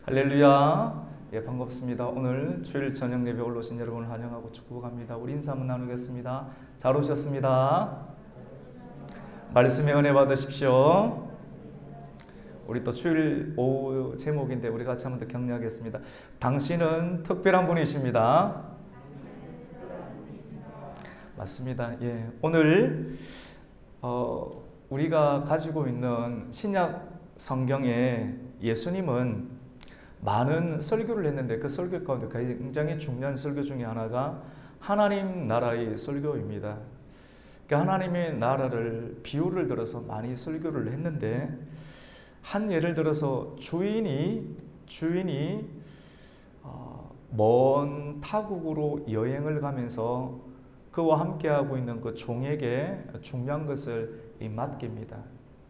할렐루야. 예, 반갑습니다. 오늘 주일 저녁 예배 올라오신 여러분을 환영하고 축복합니다. 우리 인사 한번 나누겠습니다. 잘 오셨습니다. 말씀의 은혜 받으십시오. 우리 또 주일 오후 제목인데 우리 같이 한번 더 격려하겠습니다. 당신은 특별한 분이십니다. 맞습니다. 예, 오늘 우리가 가지고 있는 신약 성경에 예수님은 많은 설교를 했는데 그 설교 가운데 굉장히 중요한 설교 중에 하나가 하나님 나라의 설교입니다. 그러니까 하나님의 나라를 비유를 들어서 많이 설교를 했는데 한 예를 들어서 주인이 먼 타국으로 여행을 가면서 그와 함께하고 있는 그 종에게 중요한 것을 맡깁니다.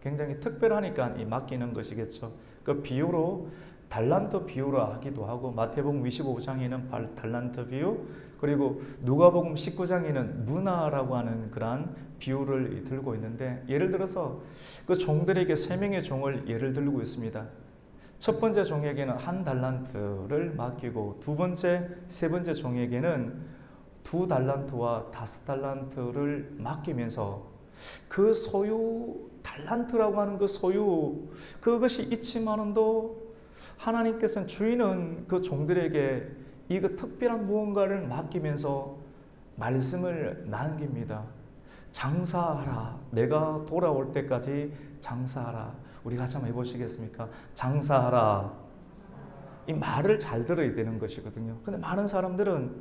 굉장히 특별하니까 맡기는 것이겠죠. 그 비유로 달란트 비유로 하기도 하고 마태복음 25장에는 달란트 비유, 그리고 누가복음 19장에는 문화라고 하는 그러한 비유를 들고 있는데, 예를 들어서 그 종들에게 세 명의 종을 예를 들고 있습니다. 첫 번째 종에게는 한 달란트를 맡기고 두 번째, 세 번째 종에게는 두 달란트와 다섯 달란트를 맡기면서 그 소유, 달란트라고 하는 그 소유, 그것이 있지만도 하나님께서는 주인은 그 종들에게 이거 특별한 무언가를 맡기면서 말씀을 남깁니다. 장사하라. 내가 돌아올 때까지 장사하라. 우리 같이 한번 해보시겠습니까? 장사하라. 이 말을 잘 들어야 되는 것이거든요. 근데 많은 사람들은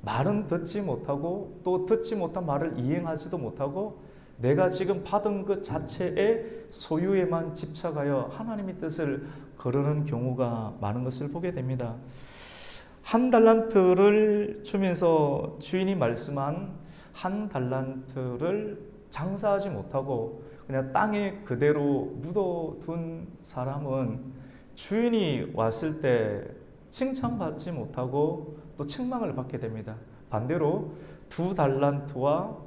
말은 듣지 못하고 또 듣지 못한 말을 이행하지도 못하고 내가 지금 받은 것 자체의 소유에만 집착하여 하나님의 뜻을 거르는 경우가 많은 것을 보게 됩니다. 한 달란트를 주면서 주인이 말씀한 한 달란트를 장사하지 못하고 그냥 땅에 그대로 묻어둔 사람은 주인이 왔을 때 칭찬받지 못하고 또 책망을 받게 됩니다. 반대로 두 달란트와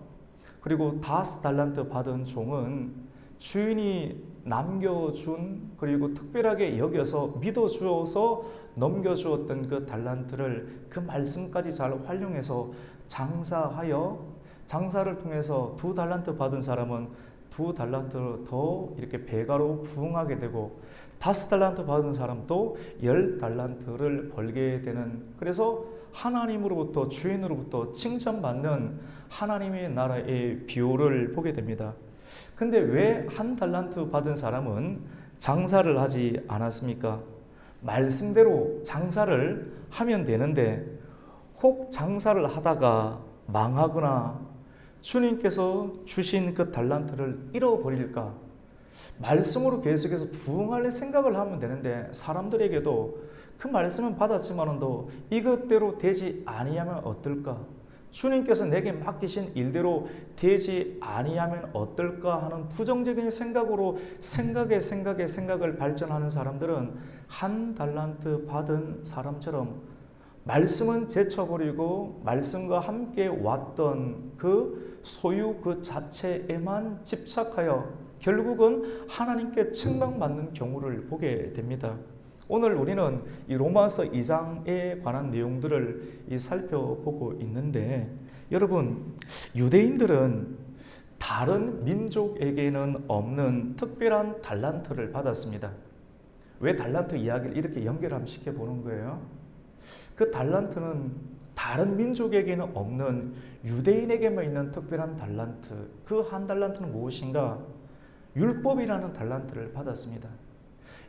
그리고 다섯 달란트 받은 종은 주인이 남겨준, 그리고 특별하게 여겨서 믿어주어서 넘겨주었던 그 달란트를, 그 말씀까지 잘 활용해서 장사하여, 장사를 통해서 두 달란트 받은 사람은 두 달란트를 더 이렇게 배가로 부응하게 되고, 다섯 달란트 받은 사람도 열 달란트를 벌게 되는, 그래서 하나님으로부터, 주인으로부터 칭찬받는 하나님의 나라의 비유를 보게 됩니다. 근데 왜 한 달란트 받은 사람은 장사를 하지 않았습니까? 말씀대로 장사를 하면 되는데 혹 장사를 하다가 망하거나 주님께서 주신 그 달란트를 잃어버릴까? 말씀으로 계속해서 부응할 생각을 하면 되는데 사람들에게도 그 말씀은 받았지만도 이것대로 되지 아니하면 어떨까? 주님께서 내게 맡기신 일대로 되지 아니하면 어떨까 하는 부정적인 생각으로 생각을 발전하는 사람들은 한 달란트 받은 사람처럼 말씀은 제쳐버리고 말씀과 함께 왔던 그 소유 그 자체에만 집착하여 결국은 하나님께 책망받는 경우를 보게 됩니다. 오늘 우리는 이 로마서 2장에 관한 내용들을 살펴보고 있는데, 여러분, 유대인들은 다른 민족에게는 없는 특별한 달란트를 받았습니다. 왜 달란트 이야기를 이렇게 연결함 시켜보는 거예요? 그 달란트는 다른 민족에게는 없는 유대인에게만 있는 특별한 달란트, 그 한 달란트는 무엇인가? 율법이라는 달란트를 받았습니다.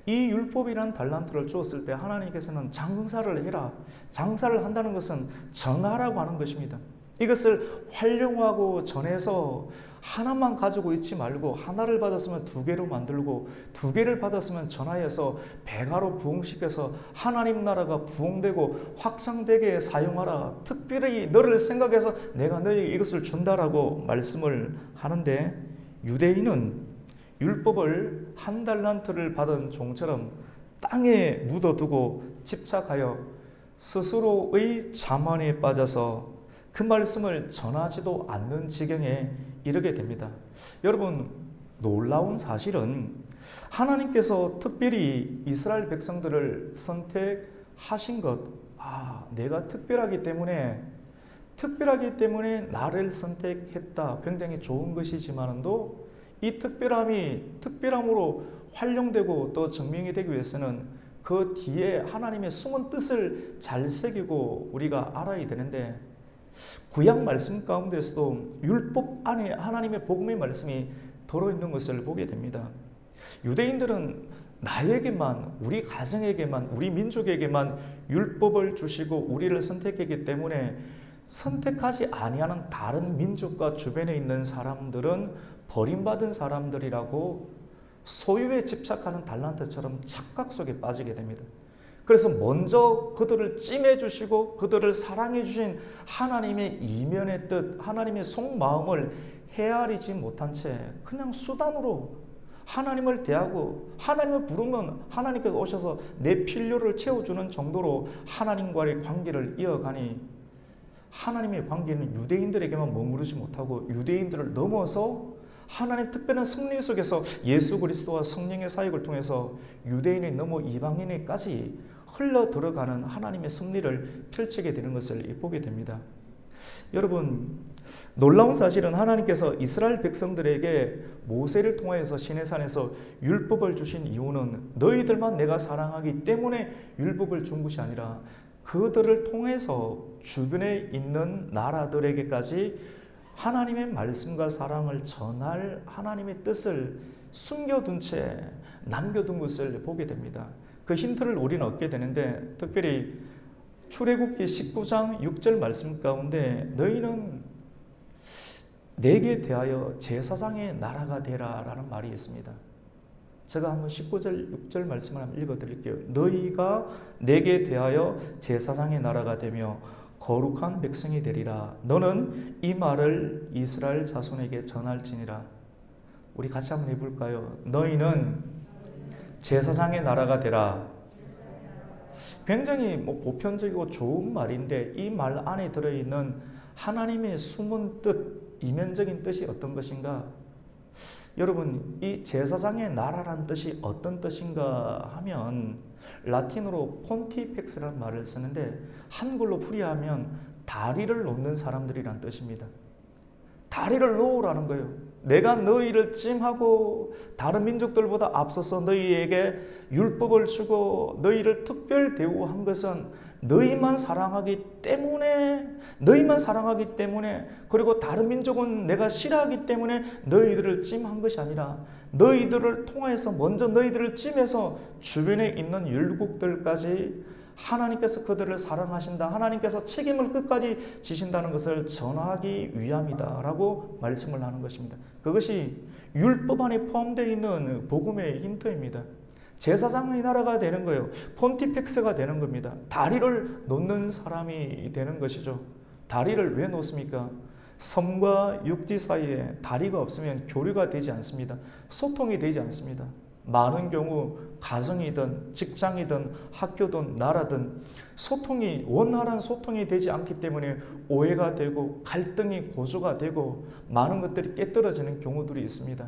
이 율법이라는 달란트를 주었을 때 하나님께서는 장사를 해라. 장사를 한다는 것은 전하라고 하는 것입니다. 이것을 활용하고 전해서 하나만 가지고 있지 말고 하나를 받았으면 두 개로 만들고 두 개를 받았으면 전하여서 배가로 부흥시켜서 하나님 나라가 부흥되고 확장되게 사용하라. 특별히 너를 생각해서 내가 너에게 이것을 준다라고 말씀을 하는데, 유대인은 율법을 한 달란트를 받은 종처럼 땅에 묻어두고 집착하여 스스로의 자만에 빠져서 그 말씀을 전하지도 않는 지경에 이르게 됩니다. 여러분, 놀라운 사실은 하나님께서 특별히 이스라엘 백성들을 선택하신 것, 내가 특별하기 때문에 나를 선택했다. 굉장히 좋은 것이지만도 이 특별함으로 활용되고 또 증명이 되기 위해서는 그 뒤에 하나님의 숨은 뜻을 잘 새기고 우리가 알아야 되는데, 구약 말씀 가운데서도 율법 안에 하나님의 복음의 말씀이 들어있는 것을 보게 됩니다. 유대인들은 나에게만, 우리 가정에게만, 우리 민족에게만 율법을 주시고 우리를 선택했기 때문에 선택하지 아니하는 다른 민족과 주변에 있는 사람들은 버림받은 사람들이라고 소유에 집착하는 달란트처럼 착각 속에 빠지게 됩니다. 그래서 먼저 그들을 찜해주시고 그들을 사랑해주신 하나님의 이면의 뜻, 하나님의 속마음을 헤아리지 못한 채 그냥 수단으로 하나님을 대하고, 하나님을 부르면 하나님께서 오셔서 내 필요를 채워주는 정도로 하나님과의 관계를 이어가니, 하나님의 관계는 유대인들에게만 머무르지 못하고 유대인들을 넘어서 하나님 특별한 승리 속에서 예수 그리스도와 성령의 사역을 통해서 유대인이 넘어 이방인에까지 흘러 들어가는 하나님의 승리를 펼치게 되는 것을 보게 됩니다. 여러분, 놀라운 사실은 하나님께서 이스라엘 백성들에게 모세를 통하여서 시내산에서 율법을 주신 이유는 너희들만 내가 사랑하기 때문에 율법을 준 것이 아니라 그들을 통해서 주변에 있는 나라들에게까지 하나님의 말씀과 사랑을 전할 하나님의 뜻을 숨겨둔 채 남겨둔 것을 보게 됩니다. 그 힌트를 우리는 얻게 되는데, 특별히 출애굽기 19장 6절 말씀 가운데 너희는 내게 대하여 제사장의 나라가 되라 라는 말이 있습니다. 제가 한번 19절 6절 말씀을 한번 읽어드릴게요. 너희가 내게 대하여 제사장의 나라가 되며 거룩한 백성이 되리라. 너는 이 말을 이스라엘 자손에게 전할지니라. 우리 같이 한번 해볼까요? 너희는 제사장의 나라가 되라. 굉장히 보편적이고 좋은 말인데, 이 말 안에 들어있는 하나님의 숨은 뜻, 이면적인 뜻이 어떤 것인가? 여러분, 이 제사장의 나라란 뜻이 어떤 뜻인가 하면 라틴어로 폰티펙스라는 말을 쓰는데 한글로 풀이하면 다리를 놓는 사람들이란 뜻입니다. 다리를 놓으라는 거예요. 내가 너희를 찜하고 다른 민족들보다 앞서서 너희에게 율법을 주고 너희를 특별 대우한 것은 너희만 사랑하기 때문에, 그리고 다른 민족은 내가 싫어하기 때문에 너희들을 찜한 것이 아니라 너희들을 통해서 먼저 너희들을 찜해서 주변에 있는 율곡들까지 하나님께서 그들을 사랑하신다, 하나님께서 책임을 끝까지 지신다는 것을 전하기 위함이다 라고 말씀을 하는 것입니다. 그것이 율법 안에 포함되어 있는 복음의 힌트입니다. 제사장의 나라가 되는 거예요. 폰티펙스가 되는 겁니다. 다리를 놓는 사람이 되는 것이죠. 다리를 왜 놓습니까? 섬과 육지 사이에 다리가 없으면 교류가 되지 않습니다. 소통이 되지 않습니다. 많은 경우 가정이든 직장이든 학교든 나라든 원활한 소통이 되지 않기 때문에 오해가 되고 갈등이 고조가 되고 많은 것들이 깨떨어지는 경우들이 있습니다.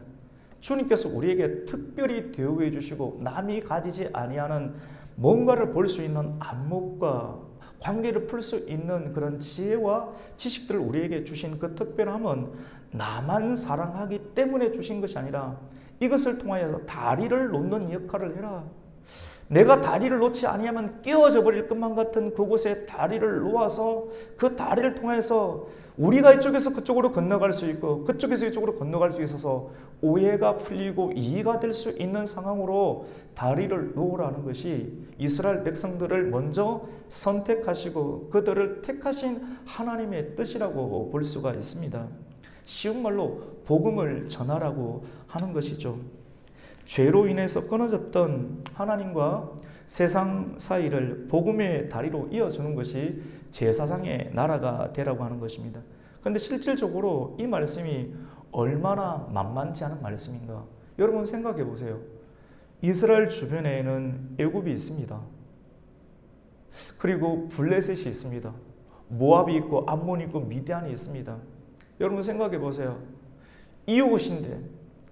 주님께서 우리에게 특별히 대우해 주시고 남이 가지지 아니하는 뭔가를 볼 수 있는 안목과 관계를 풀 수 있는 그런 지혜와 지식들을 우리에게 주신 그 특별함은 나만 사랑하기 때문에 주신 것이 아니라 이것을 통하여 다리를 놓는 역할을 해라. 내가 다리를 놓지 아니하면 끼워져 버릴 것만 같은 그곳에 다리를 놓아서 그 다리를 통해서 우리가 이쪽에서 그쪽으로 건너갈 수 있고 그쪽에서 이쪽으로 건너갈 수 있어서 오해가 풀리고 이해가 될 수 있는 상황으로 다리를 놓으라는 것이 이스라엘 백성들을 먼저 선택하시고 그들을 택하신 하나님의 뜻이라고 볼 수가 있습니다. 쉬운 말로 복음을 전하라고 하는 것이죠. 죄로 인해서 끊어졌던 하나님과 세상 사이를 복음의 다리로 이어주는 것이 제사장의 나라가 되라고 하는 것입니다. 그런데 실질적으로 이 말씀이 얼마나 만만치 않은 말씀인가? 여러분 생각해 보세요. 이스라엘 주변에는 애굽이 있습니다. 그리고 블레셋이 있습니다. 모압이 있고 암몬이 있고 미디안이 있습니다. 여러분 생각해 보세요.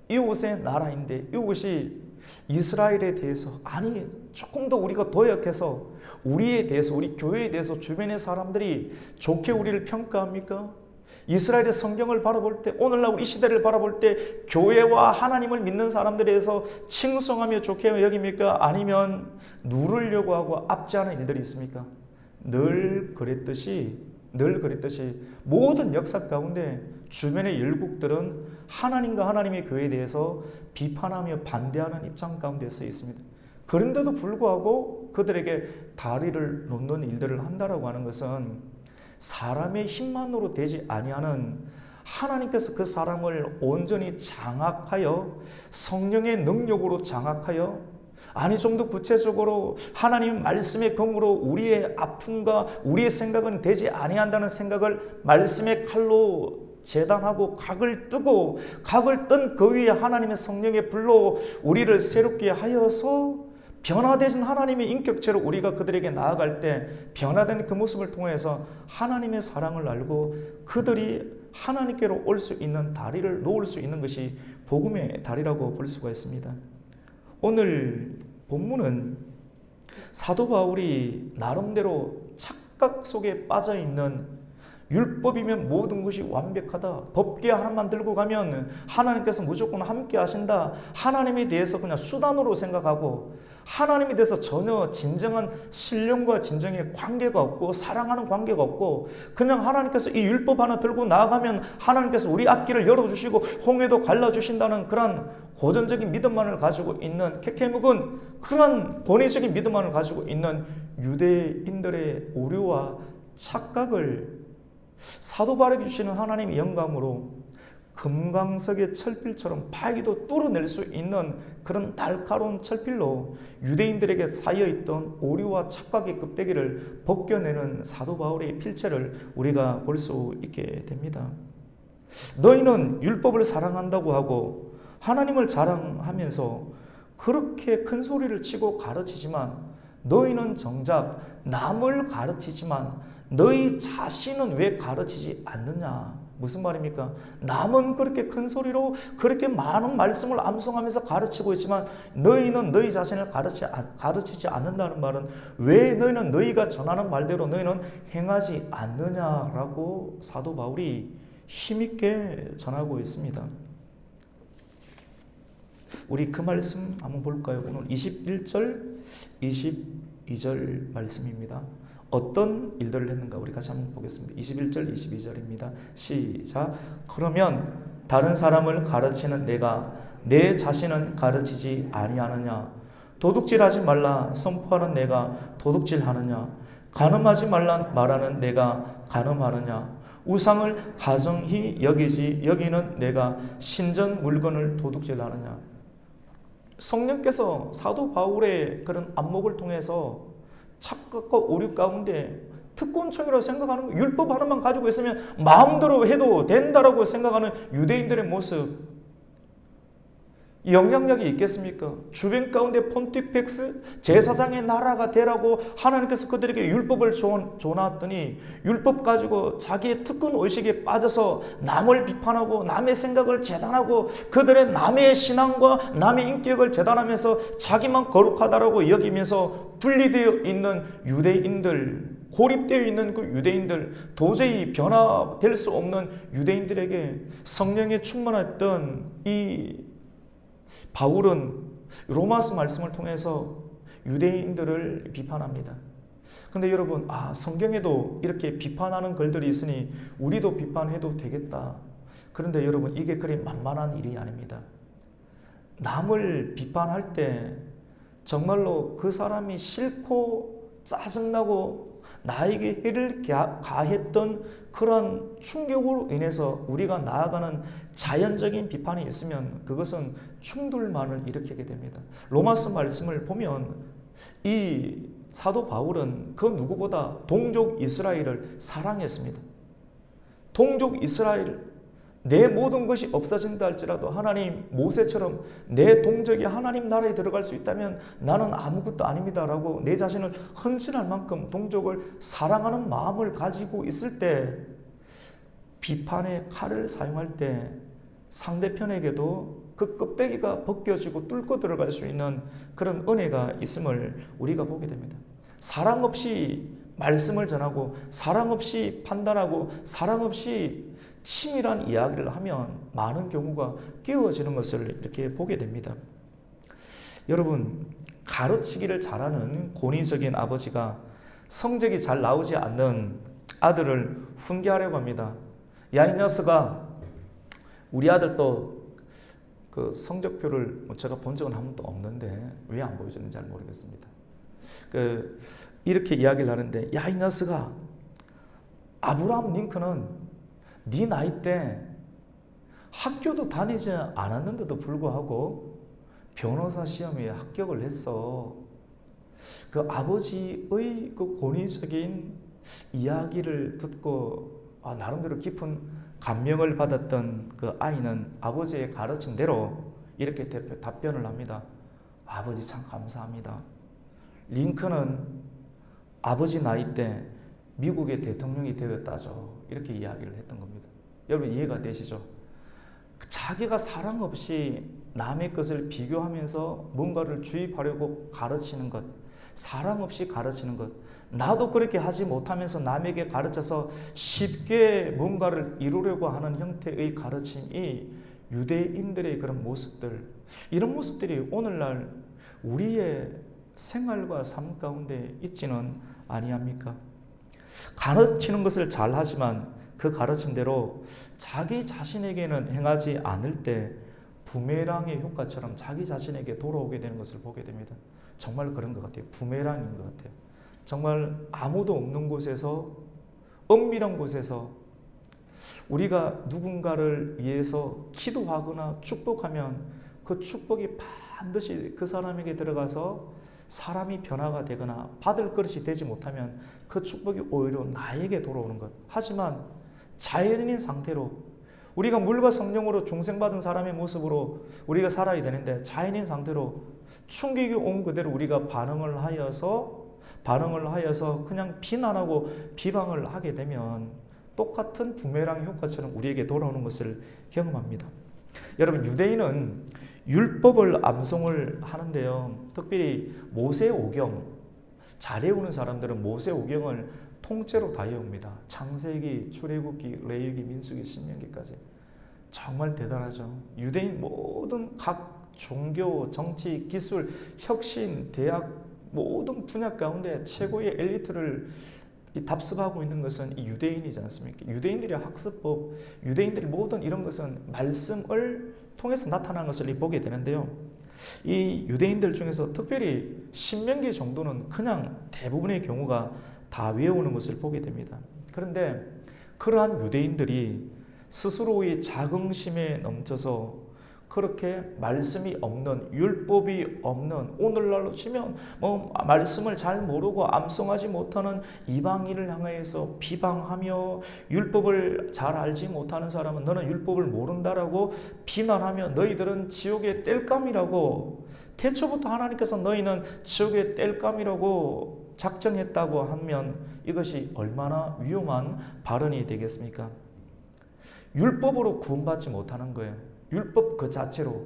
이웃의 나라인데 이웃이 이스라엘에 대해서 아니 조금 더 우리가 도약해서 우리에 대해서 우리 교회에 대해서 주변의 사람들이 좋게 우리를 평가합니까? 이스라엘의 성경을 바라볼 때 오늘날 우리 이 시대를 바라볼 때 교회와 하나님을 믿는 사람들에 대해서 칭송하며 좋게 여깁니까? 아니면 누르려고 하고 압제하는 일들이 있습니까? 늘 그랬듯이 모든 역사 가운데 주변의 열국들은 하나님과 하나님의 교회에 대해서 비판하며 반대하는 입장 가운데 서 있습니다. 그런데도 불구하고 그들에게 다리를 놓는 일들을 한다라고 하는 것은 사람의 힘만으로 되지 아니하는 하나님께서 그 사람을 온전히 장악하여 성령의 능력으로 장악하여 아니 좀 더 구체적으로 하나님 말씀의 검으로 우리의 아픔과 우리의 생각은 되지 아니한다는 생각을 말씀의 칼로 재단하고 각을 뜨고 각을 뜬 그 위에 하나님의 성령의 불로 우리를 새롭게 하여서 변화되신 하나님의 인격체로 우리가 그들에게 나아갈 때 변화된 그 모습을 통해서 하나님의 사랑을 알고 그들이 하나님께로 올 수 있는 다리를 놓을 수 있는 것이 복음의 다리라고 볼 수가 있습니다. 오늘 본문은 사도 바울이 나름대로 착각 속에 빠져있는 율법이면 모든 것이 완벽하다. 법궤 하나만 들고 가면 하나님께서 무조건 함께 하신다. 하나님에 대해서 그냥 수단으로 생각하고 하나님에 대해서 전혀 진정한 신령과 진정의 관계가 없고 사랑하는 관계가 없고 그냥 하나님께서 이 율법 하나 들고 나아가면 하나님께서 우리 앞길을 열어주시고 홍해도 갈라주신다는 그런 고전적인 믿음만을 가지고 있는 케케묵은 그런 권위적인 믿음만을 가지고 있는 유대인들의 오류와 착각을 사도 바울에게 주시는 하나님의 영감으로 금강석의 철필처럼 파기도 뚫어낼 수 있는 그런 날카로운 철필로 유대인들에게 쌓여있던 오류와 착각의 껍데기를 벗겨내는 사도 바울의 필체를 우리가 볼 수 있게 됩니다. 너희는 율법을 사랑한다고 하고 하나님을 자랑하면서 그렇게 큰 소리를 치고 가르치지만 너희는 정작 남을 가르치지만 너희 자신은 왜 가르치지 않느냐? 무슨 말입니까? 남은 그렇게 큰 소리로 그렇게 많은 말씀을 암송하면서 가르치고 있지만 너희는 너희 자신을 가르치지 않는다는 말은 왜 너희는 너희가 전하는 말대로 너희는 행하지 않느냐라고 사도 바울이 힘있게 전하고 있습니다. 우리 그 말씀 한번 볼까요? 오늘 21절, 22절 말씀입니다. 어떤 일들을 했는가 우리 같이 한번 보겠습니다. 21절, 22절입니다. 시작. 그러면 다른 사람을 가르치는 내가 내 자신은 가르치지 아니하느냐? 도둑질하지 말라 선포하는 내가 도둑질하느냐? 간음하지 말라 말하는 내가 간음하느냐? 우상을 가정히 여기는 내가 신전 물건을 도둑질하느냐? 성령께서 사도 바울의 그런 안목을 통해서 착각과 오류 가운데 특권층이라고 생각하는 율법 하나만 가지고 있으면 마음대로 해도 된다라고 생각하는 유대인들의 모습, 영향력이 있겠습니까? 주변 가운데 폰티펙스 제사장의 나라가 되라고 하나님께서 그들에게 율법을 줘놨더니 율법 가지고 자기의 특권 의식에 빠져서 남을 비판하고 남의 생각을 재단하고 그들의 남의 신앙과 남의 인격을 재단하면서 자기만 거룩하다라고 여기면서 분리되어 있는 유대인들, 고립되어 있는 그 유대인들, 도저히 변화될 수 없는 유대인들에게 성령에 충만했던 이 바울은 로마서 말씀을 통해서 유대인들을 비판합니다. 근데 여러분, 성경에도 이렇게 비판하는 글들이 있으니 우리도 비판해도 되겠다. 그런데 여러분, 이게 그리 만만한 일이 아닙니다. 남을 비판할 때 정말로 그 사람이 싫고 짜증나고 나에게 해를 가했던 그런 충격으로 인해서 우리가 나아가는 자연적인 비판이 있으면 그것은 충돌만을 일으키게 됩니다. 로마서 말씀을 보면 이 사도 바울은 그 누구보다 동족 이스라엘을 사랑했습니다. 동족 이스라엘, 내 모든 것이 없어진다 할지라도 하나님 모세처럼 내 동족이 하나님 나라에 들어갈 수 있다면 나는 아무것도 아닙니다라고 내 자신을 헌신할 만큼 동족을 사랑하는 마음을 가지고 있을 때 비판의 칼을 사용할 때 상대편에게도 그 껍데기가 벗겨지고 뚫고 들어갈 수 있는 그런 은혜가 있음을 우리가 보게 됩니다. 사랑 없이 말씀을 전하고 사랑 없이 판단하고 사랑 없이 치밀한 이야기를 하면 많은 경우가 깨어지는 것을 이렇게 보게 됩니다. 여러분, 가르치기를 잘하는 권위적인 아버지가 성적이 잘 나오지 않는 아들을 훈계하려고 합니다. 야, 이 녀석아, 우리 아들도 그 성적표를 제가 본 적은 한 번도 없는데 왜 안 보여주는지 잘 모르겠습니다. 이렇게 이야기를 하는데, 야, 이 녀석아, 아브라함 링컨은 네 나이 때 학교도 다니지 않았는데도 불구하고 변호사 시험에 합격을 했어. 그 아버지의 그 권위적인 이야기를 듣고 나름대로 깊은 감명을 받았던 그 아이는 아버지의 가르침대로 이렇게 답변을 합니다. 아버지 참 감사합니다. 링컨은 아버지 나이 때 미국의 대통령이 되었다죠. 이렇게 이야기를 했던 겁니다. 여러분 이해가 되시죠? 자기가 사랑 없이 남의 것을 비교하면서 뭔가를 주입하려고 가르치는 것, 사랑 없이 가르치는 것, 나도 그렇게 하지 못하면서 남에게 가르쳐서 쉽게 뭔가를 이루려고 하는 형태의 가르침이 유대인들의 그런 모습들, 이런 모습들이 오늘날 우리의 생활과 삶 가운데 있지는 아니합니까? 가르치는 것을 잘하지만 그 가르침대로 자기 자신에게는 행하지 않을 때 부메랑의 효과처럼 자기 자신에게 돌아오게 되는 것을 보게 됩니다. 정말 그런 것 같아요. 부메랑인 것 같아요. 정말 아무도 없는 곳에서, 엄밀한 곳에서 우리가 누군가를 위해서 기도하거나 축복하면 그 축복이 반드시 그 사람에게 들어가서 사람이 변화가 되거나 받을 그릇이 되지 못하면 그 축복이 오히려 나에게 돌아오는 것. 하지만 자연인 상태로 우리가 물과 성령으로 중생받은 사람의 모습으로 우리가 살아야 되는데 자연인 상태로 충격이 온 그대로 우리가 반응을 하여서 그냥 비난하고 비방을 하게 되면 똑같은 부메랑 효과처럼 우리에게 돌아오는 것을 경험합니다. 여러분, 유대인은 율법을 암송을 하는데요. 특별히 모세오경, 잘 외우는 사람들은 모세오경을 통째로 다 외웁니다. 창세기, 출애굽기, 레위기, 민수기, 신명기까지. 정말 대단하죠. 유대인 모든 각 종교, 정치, 기술, 혁신, 대학 모든 분야 가운데 최고의 엘리트를 답습하고 있는 것은 이 유대인이지 않습니까? 유대인들의 학습법, 유대인들의 모든 이런 것은 말씀을 통해서 나타나는 것을 보게 되는데요. 이 유대인들 중에서 특별히 신명기 정도는 그냥 대부분의 경우가 다 외우는 것을 보게 됩니다. 그런데 그러한 유대인들이 스스로의 자긍심에 넘쳐서 그렇게 말씀이 없는, 율법이 없는, 오늘날로 치면 말씀을 잘 모르고 암송하지 못하는 이방인을 향해서 비방하며 율법을 잘 알지 못하는 사람은 너는 율법을 모른다라고 비난하며 너희들은 지옥의 땔감이라고, 태초부터 하나님께서 너희는 지옥의 땔감이라고 작정했다고 하면 이것이 얼마나 위험한 발언이 되겠습니까? 율법으로 구원받지 못하는 거예요. 율법 그 자체로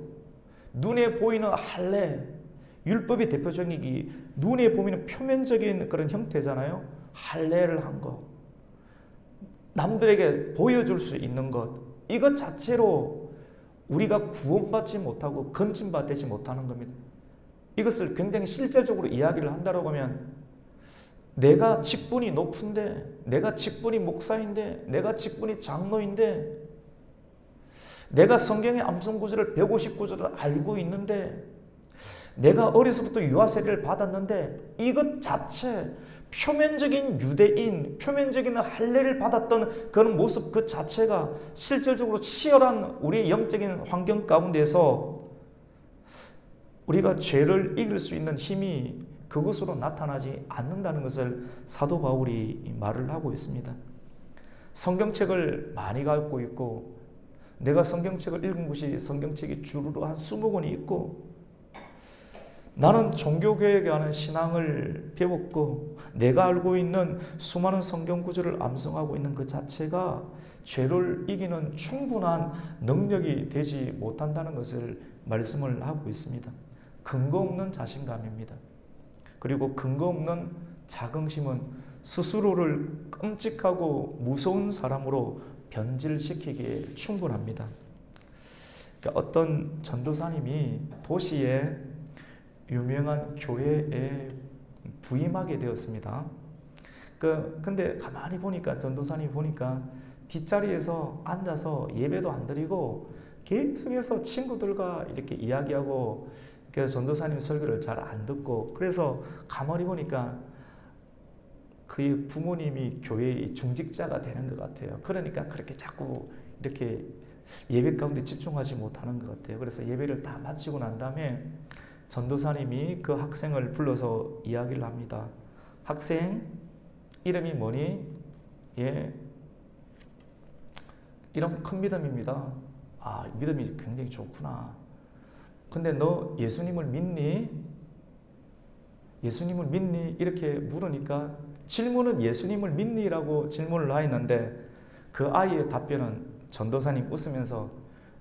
눈에 보이는 할례, 율법이 대표적인 눈에 보이는 표면적인 그런 형태잖아요. 할례를 한 것, 남들에게 보여줄 수 있는 것, 이것 자체로 우리가 구원받지 못하고 건진받지 못하는 겁니다. 이것을 굉장히 실제적으로 이야기를 한다고 하면 내가 직분이 높은데, 내가 직분이 목사인데, 내가 직분이 장로인데, 내가 성경의 암송 구절을 159절을 알고 있는데, 내가 어려서부터 유아 세례를 받았는데, 이것 자체 표면적인 유대인, 표면적인 할례를 받았던 그런 모습 그 자체가 실질적으로 치열한 우리의 영적인 환경 가운데서 우리가 죄를 이길 수 있는 힘이 그것으로 나타나지 않는다는 것을 사도 바울이 말을 하고 있습니다. 성경책을 많이 갖고 있고, 내가 성경책을 읽은 곳이 성경책이 주르르 한 20권이 있고, 나는 종교개혁에 관한 신앙을 배웠고 내가 알고 있는 수많은 성경 구절을 암송하고 있는 그 자체가 죄를 이기는 충분한 능력이 되지 못한다는 것을 말씀을 하고 있습니다. 근거 없는 자신감입니다. 그리고 근거 없는 자긍심은 스스로를 끔찍하고 무서운 사람으로 변질시키기에 충분합니다. 그러니까 어떤 전도사님이 도시의 유명한 교회에 부임하게 되었습니다. 근데 가만히 보니까 전도사님이 보니까 뒷자리에서 앉아서 예배도 안 드리고 계속해서 친구들과 이렇게 이야기하고, 그래서 전도사님 설교를 잘 안 듣고, 그래서 가만히 보니까 그의 부모님이 교회의 중직자가 되는 것 같아요. 그러니까 그렇게 자꾸 이렇게 예배 가운데 집중하지 못하는 것 같아요. 그래서 예배를 다 마치고 난 다음에 전도사님이 그 학생을 불러서 이야기를 합니다. 학생, 이름이 뭐니? 예, 이런 큰 믿음입니다. 아, 믿음이 굉장히 좋구나. 근데 너 예수님을 믿니? 예수님을 믿니? 이렇게 물으니까 질문은 예수님을 믿니? 라고 질문을 하였는데 그 아이의 답변은 전도사님 웃으면서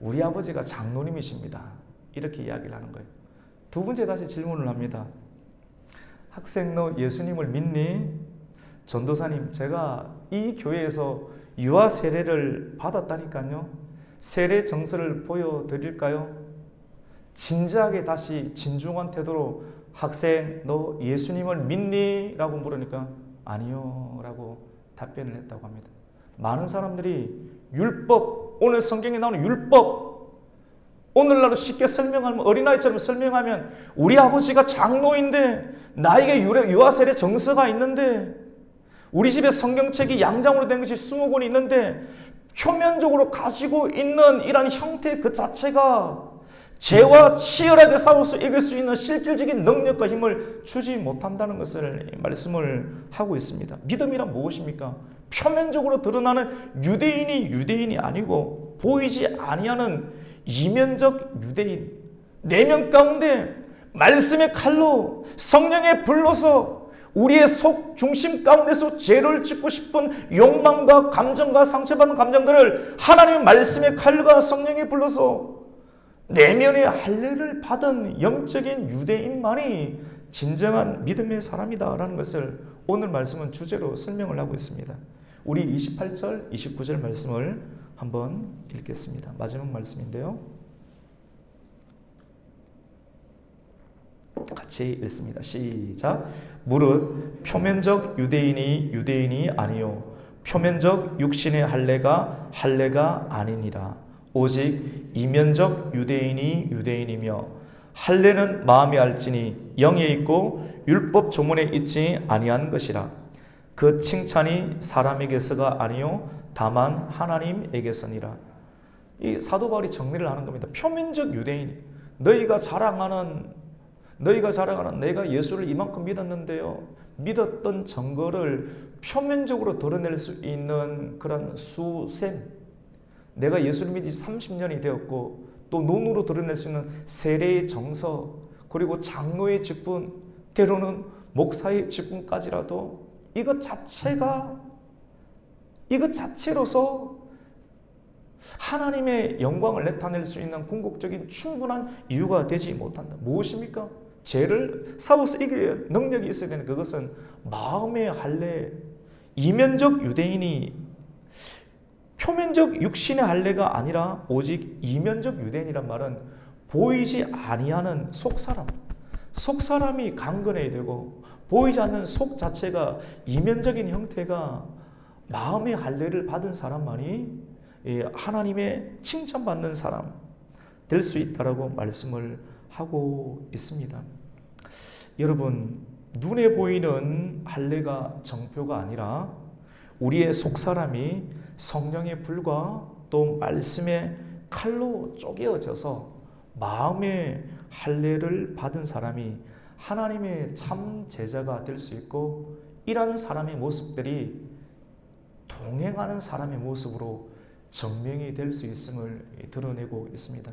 우리 아버지가 장로님이십니다. 이렇게 이야기를 하는 거예요. 두 번째 다시 질문을 합니다. 학생, 너 예수님을 믿니? 전도사님, 제가 이 교회에서 유아 세례를 받았다니까요. 세례 정서를 보여드릴까요? 진지하게 다시 진중한 태도로 학생, 너 예수님을 믿니? 라고 물으니까 아니요 라고 답변을 했다고 합니다. 많은 사람들이 율법, 오늘 성경에 나오는 율법, 오늘날로 쉽게 설명하면, 어린아이처럼 설명하면 우리 아버지가 장로인데 나에게 유아 세례 정서가 있는데 우리 집에 성경책이 양장으로 된 것이 20권이 있는데 표면적으로 가지고 있는 이런 형태 그 자체가 죄와 치열하게 싸워서 이길 수 있는 실질적인 능력과 힘을 주지 못한다는 것을 말씀을 하고 있습니다. 믿음이란 무엇입니까? 표면적으로 드러나는 유대인이 아니고 보이지 아니하는 이면적 유대인, 내면 가운데 말씀의 칼로 성령의 불로서 우리의 속 중심 가운데서 죄를 짓고 싶은 욕망과 감정과 상처받는 감정들을 하나님의 말씀의 칼과 성령의 불로서 내면의 할례를 받은 영적인 유대인만이 진정한 믿음의 사람이다라는 것을 오늘 말씀은 주제로 설명을 하고 있습니다. 우리 28절, 29절 말씀을 한번 읽겠습니다. 마지막 말씀인데요. 같이 읽습니다. 시작. 무릇 표면적 유대인이 아니요 표면적 육신의 할례가 아니니라. 오직 이면적 유대인이며 할례는 마음에 알지니 영에 있고 율법 조문에 있지 아니한 것이라. 그 칭찬이 사람에게서가 아니요 다만 하나님에게서니라. 이 사도 바울이 정리를 하는 겁니다. 표면적 유대인, 너희가 자랑하는 내가 예수를 이만큼 믿었는데요, 믿었던 증거를 표면적으로 드러낼 수 있는 그런 수셈, 내가 예수를 믿은 지 30년이 되었고 또 눈으로 드러낼 수 있는 세례의 정서, 그리고 장로의 직분, 때로는 목사의 직분까지라도 이것 자체로서 하나님의 영광을 나타낼 수 있는 궁극적인 충분한 이유가 되지 못한다. 무엇입니까? 죄를 싸워서 이길 능력이 있어야 되는 그것은 마음의 할례, 이면적 유대인이 표면적 육신의 할례가 아니라 오직 이면적 유대인이란 말은 보이지 아니하는 속사람이 강건해야 되고 보이지 않는 속 자체가 이면적인 형태가 마음의 할례를 받은 사람만이 하나님의 칭찬받는 사람 될 수 있다라고 말씀을 하고 있습니다. 여러분, 눈에 보이는 할례가 정표가 아니라 우리의 속사람이 성령의 불과 또 말씀의 칼로 쪼개어져서 마음의 할례를 받은 사람이 하나님의 참 제자가 될 수 있고, 이러한 사람의 모습들이 동행하는 사람의 모습으로 증명이 될 수 있음을 드러내고 있습니다.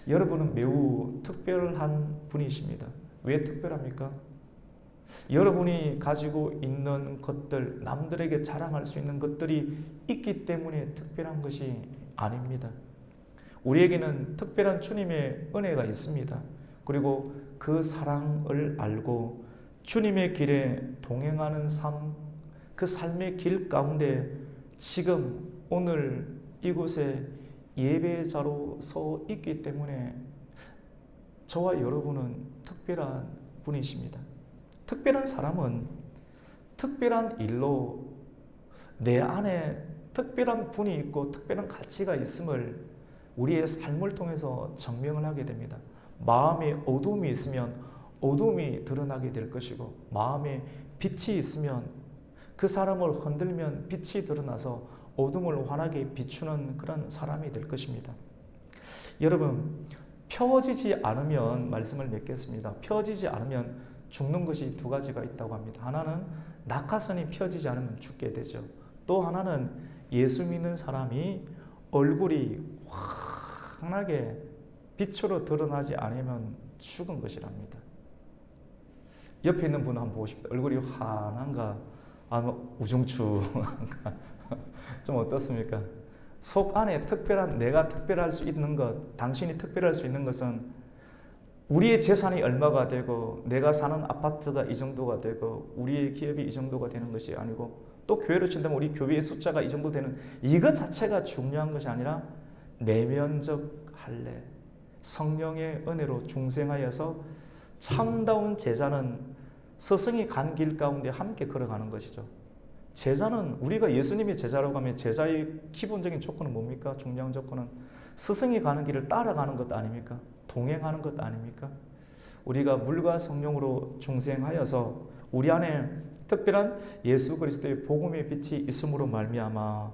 여러분은 매우 특별한 분이십니다. 왜 특별합니까? 여러분이 가지고 있는 것들, 남들에게 자랑할 수 있는 것들이 있기 때문에 특별한 것이 아닙니다. 우리에게는 특별한 주님의 은혜가 있습니다. 그리고 그 사랑을 알고 주님의 길에 동행하는 삶, 그 삶의 길 가운데 지금 오늘 이곳에 예배자로 서 있기 때문에 저와 여러분은 특별한 분이십니다. 특별한 사람은 특별한 일로 내 안에 특별한 분이 있고 특별한 가치가 있음을 우리의 삶을 통해서 증명을 하게 됩니다. 마음에 어둠이 있으면 어둠이 드러나게 될 것이고, 마음에 빛이 있으면 그 사람을 흔들면 빛이 드러나서 어둠을 환하게 비추는 그런 사람이 될 것입니다. 여러분, 펴지지 않으면, 말씀을 맺겠습니다. 펴지지 않으면 죽는 것이 두 가지가 있다고 합니다. 하나는 낙하선이 펴지지 않으면 죽게 되죠. 또 하나는 예수 믿는 사람이 얼굴이 환하게 빛으로 드러나지 않으면 죽은 것이랍니다. 옆에 있는 분 한번 보고 싶다. 얼굴이 환한가? 아니면 우중충한가? 좀 어떻습니까? 속 안에 특별한, 내가 특별할 수 있는 것, 당신이 특별할 수 있는 것은 우리의 재산이 얼마가 되고, 내가 사는 아파트가 이 정도가 되고, 우리의 기업이 이 정도가 되는 것이 아니고, 또 교회로 친다면 우리 교회의 숫자가 이 정도 되는 이것 자체가 중요한 것이 아니라 내면적 할례, 성령의 은혜로 중생하여서 참다운 제자는 스승이 간 길 가운데 함께 걸어가는 것이죠. 제자는, 우리가 예수님의 제자라고 하면 제자의 기본적인 조건은 뭡니까? 중요한 조건은 스승이 가는 길을 따라가는 것 아닙니까? 동행하는 것 아닙니까? 우리가 물과 성령으로 중생하여서 우리 안에 특별한 예수 그리스도의 복음의 빛이 있음으로 말미암아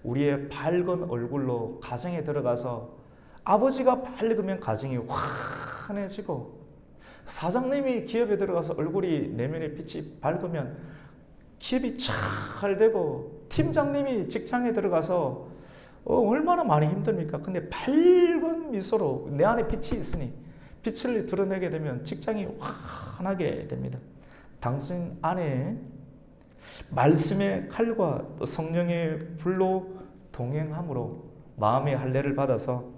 우리의 밝은 얼굴로 가정에 들어가서 아버지가 밝으면 가정이 환해지고, 사장님이 기업에 들어가서 얼굴이 내면의 빛이 밝으면 기업이 잘 되고, 팀장님이 직장에 들어가서 얼마나 많이 힘듭니까? 근데 밝은 미소로 내 안에 빛이 있으니 빛을 드러내게 되면 직장이 환하게 됩니다. 당신 안에 말씀의 칼과 성령의 불로 동행함으로 마음의 할례를 받아서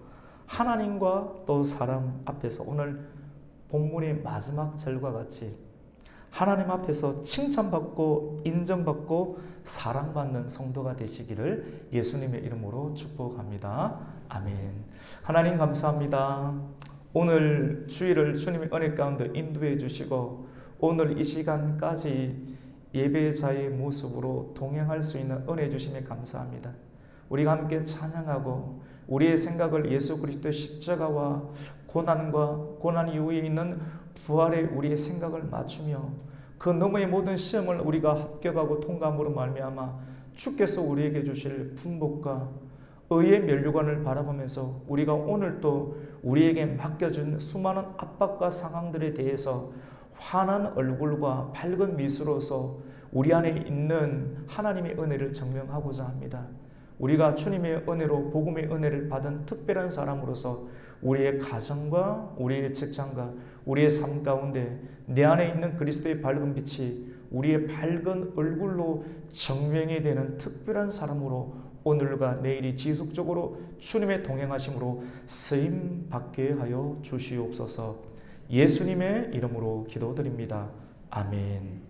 하나님과 또 사람 앞에서 오늘 본문의 마지막 절과 같이 하나님 앞에서 칭찬받고 인정받고 사랑받는 성도가 되시기를 예수님의 이름으로 축복합니다. 아멘. 하나님 감사합니다. 오늘 주일을 주님의 은혜 가운데 인도해 주시고 오늘 이 시간까지 예배자의 모습으로 동행할 수 있는 은혜 주심에 감사합니다. 우리가 함께 찬양하고 우리의 생각을 예수 그리스도의 십자가와 고난과 고난 이후에 있는 부활에 우리의 생각을 맞추며 그 너머의 모든 시험을 우리가 합격하고 통과함으로 말미암아 주께서 우리에게 주실 풍복과 의의 면류관을 바라보면서 우리가 오늘 또 우리에게 맡겨준 수많은 압박과 상황들에 대해서 환한 얼굴과 밝은 미소로서 우리 안에 있는 하나님의 은혜를 증명하고자 합니다. 우리가 주님의 은혜로 복음의 은혜를 받은 특별한 사람으로서 우리의 가정과 우리의 직장과 우리의 삶 가운데 내 안에 있는 그리스도의 밝은 빛이 우리의 밝은 얼굴로 증명이 되는 특별한 사람으로 오늘과 내일이 지속적으로 주님의 동행하심으로 쓰임 받게 하여 주시옵소서. 예수님의 이름으로 기도드립니다. 아멘.